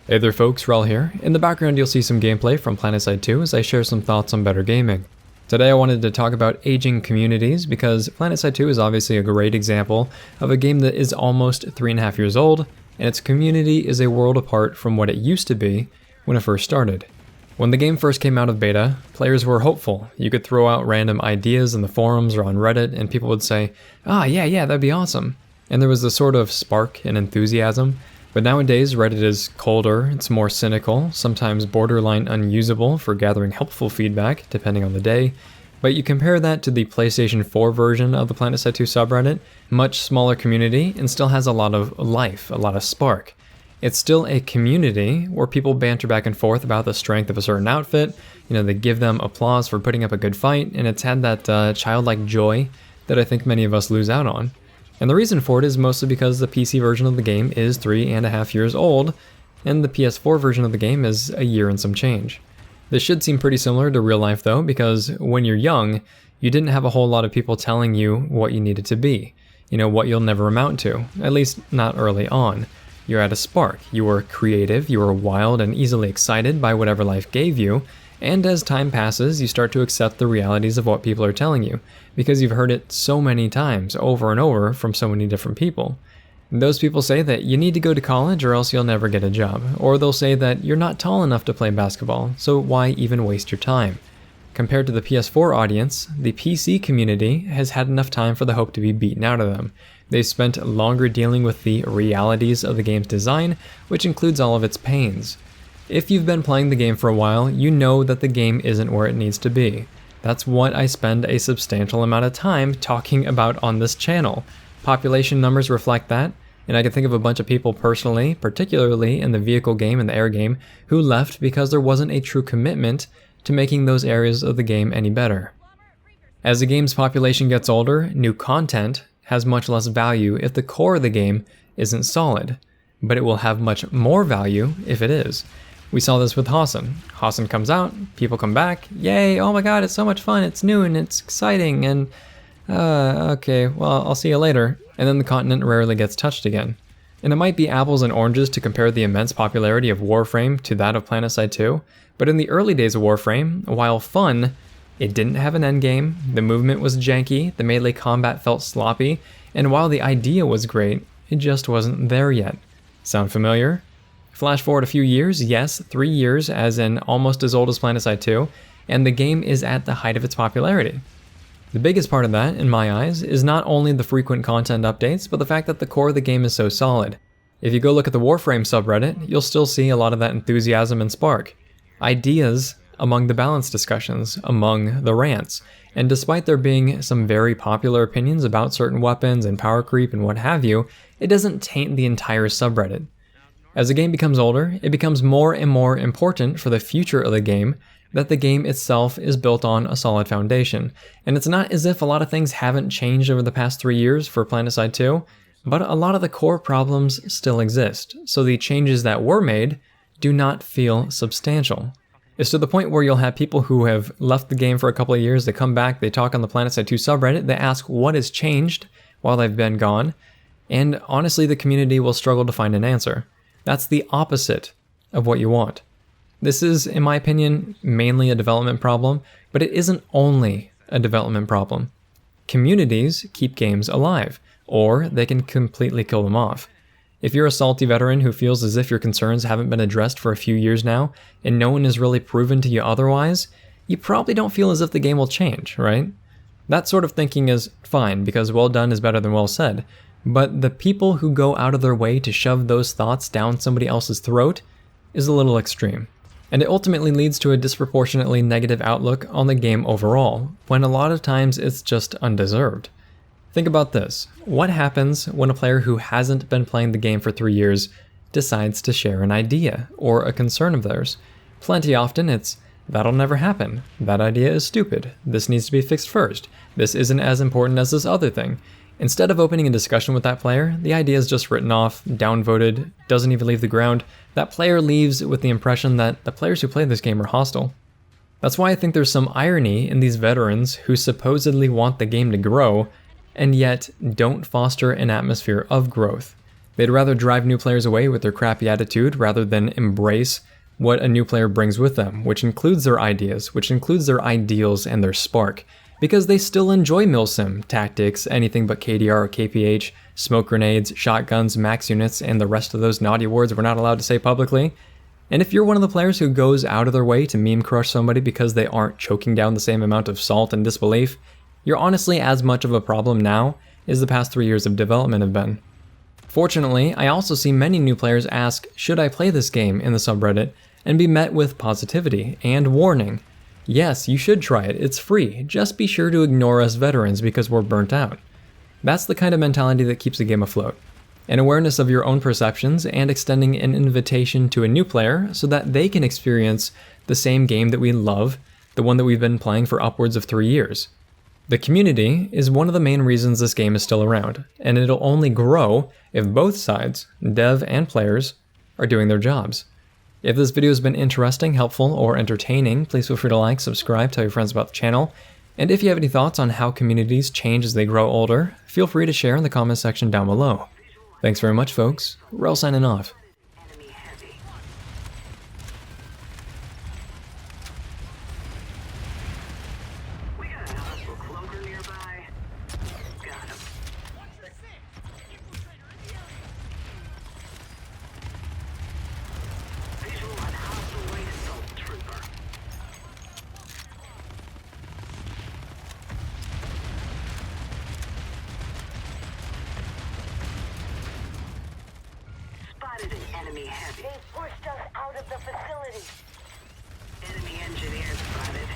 Hey there folks, Wrel here. In the background you'll see some gameplay from PlanetSide 2 as I share some thoughts on better gaming. Today I wanted to talk about aging communities because PlanetSide 2 is obviously a great example of a game that is almost 3.5 years old, and its community is a world apart from what it used to be when it first started. When the game first came out of beta, players were hopeful. You could throw out random ideas in the forums or on Reddit and people would say, yeah, that'd be awesome. And there was this sort of spark and enthusiasm. But nowadays, Reddit is colder, it's more cynical, sometimes borderline unusable for gathering helpful feedback, depending on the day. But you compare that to the PlayStation 4 version of the PlanetSide 2 subreddit, much smaller community, and still has a lot of life, a lot of spark. It's still a community where people banter back and forth about the strength of a certain outfit, they give them applause for putting up a good fight, and it's had that childlike joy that I think many of us lose out on. And the reason for it is mostly because the PC version of the game is 3.5 years old, and the PS4 version of the game is a year and some change. This should seem pretty similar to real life though, because when you're young, you didn't have a whole lot of people telling you what you needed to be. What you'll never amount to, at least not early on. You're at a spark, you were creative, you were wild and easily excited by whatever life gave you, and as time passes, you start to accept the realities of what people are telling you, because you've heard it so many times, over and over, from so many different people. Those people say that you need to go to college or else you'll never get a job, or they'll say that you're not tall enough to play basketball, so why even waste your time? Compared to the PS4 audience, the PC community has had enough time for the hope to be beaten out of them. They've spent longer dealing with the realities of the game's design, which includes all of its pains. If you've been playing the game for a while, you know that the game isn't where it needs to be. That's what I spend a substantial amount of time talking about on this channel. Population numbers reflect that, and I can think of a bunch of people personally, particularly in the vehicle game and the air game, who left because there wasn't a true commitment to making those areas of the game any better. As the game's population gets older, new content has much less value if the core of the game isn't solid, but it will have much more value if it is. We saw this with Hassan. Hassan comes out, people come back, yay, oh my god, it's so much fun, it's new and it's exciting, and okay, well, I'll see you later. And then the continent rarely gets touched again. And it might be apples and oranges to compare the immense popularity of Warframe to that of PlanetSide 2, but in the early days of Warframe, while fun, it didn't have an endgame, the movement was janky, the melee combat felt sloppy, and while the idea was great, it just wasn't there yet. Sound familiar? Flash forward a few years, yes, 3 years, as in almost as old as PlanetSide 2, and the game is at the height of its popularity. The biggest part of that, in my eyes, is not only the frequent content updates, but the fact that the core of the game is so solid. If you go look at the Warframe subreddit, you'll still see a lot of that enthusiasm and spark. Ideas among the balance discussions, among the rants, and despite there being some very popular opinions about certain weapons and power creep and what have you, it doesn't taint the entire subreddit. As the game becomes older, it becomes more and more important for the future of the game that the game itself is built on a solid foundation. And it's not as if a lot of things haven't changed over the past 3 years for PlanetSide 2, but a lot of the core problems still exist, so the changes that were made do not feel substantial. It's to the point where you'll have people who have left the game for a couple of years, they come back, they talk on the PlanetSide 2 subreddit, they ask what has changed while they've been gone, and honestly the community will struggle to find an answer. That's the opposite of what you want. This is, in my opinion, mainly a development problem, but it isn't only a development problem. Communities keep games alive, or they can completely kill them off. If you're a salty veteran who feels as if your concerns haven't been addressed for a few years now, and no one has really proven to you otherwise, you probably don't feel as if the game will change, right? That sort of thinking is fine, because well done is better than well said. But the people who go out of their way to shove those thoughts down somebody else's throat is a little extreme. And it ultimately leads to a disproportionately negative outlook on the game overall, when a lot of times it's just undeserved. Think about this. What happens when a player who hasn't been playing the game for 3 years decides to share an idea or a concern of theirs? Plenty often it's, that'll never happen, that idea is stupid, this needs to be fixed first, this isn't as important as this other thing. Instead of opening a discussion with that player, the idea is just written off, downvoted, doesn't even leave the ground. That player leaves with the impression that the players who play this game are hostile. That's why I think there's some irony in these veterans who supposedly want the game to grow, and yet don't foster an atmosphere of growth. They'd rather drive new players away with their crappy attitude rather than embrace what a new player brings with them, which includes their ideas, which includes their ideals and their spark, because they still enjoy milsim, tactics, anything but KDR or KPH, smoke grenades, shotguns, max units, and the rest of those naughty words we're not allowed to say publicly. And if you're one of the players who goes out of their way to meme crush somebody because they aren't choking down the same amount of salt and disbelief, you're honestly as much of a problem now as the past 3 years of development have been. Fortunately, I also see many new players ask, should I play this game in the subreddit, and be met with positivity and warning. Yes, you should try it, it's free, just be sure to ignore us veterans because we're burnt out. That's the kind of mentality that keeps the game afloat. An awareness of your own perceptions and extending an invitation to a new player so that they can experience the same game that we love, the one that we've been playing for upwards of 3 years. The community is one of the main reasons this game is still around, and it'll only grow if both sides, dev and players, are doing their jobs. If this video has been interesting, helpful, or entertaining, please feel free to like, subscribe, tell your friends about the channel, and if you have any thoughts on how communities change as they grow older, feel free to share in the comments section down below. Thanks very much, folks. Wrel signing off. Enemy heavy. They pushed us out of the facility. Enemy engineer spotted.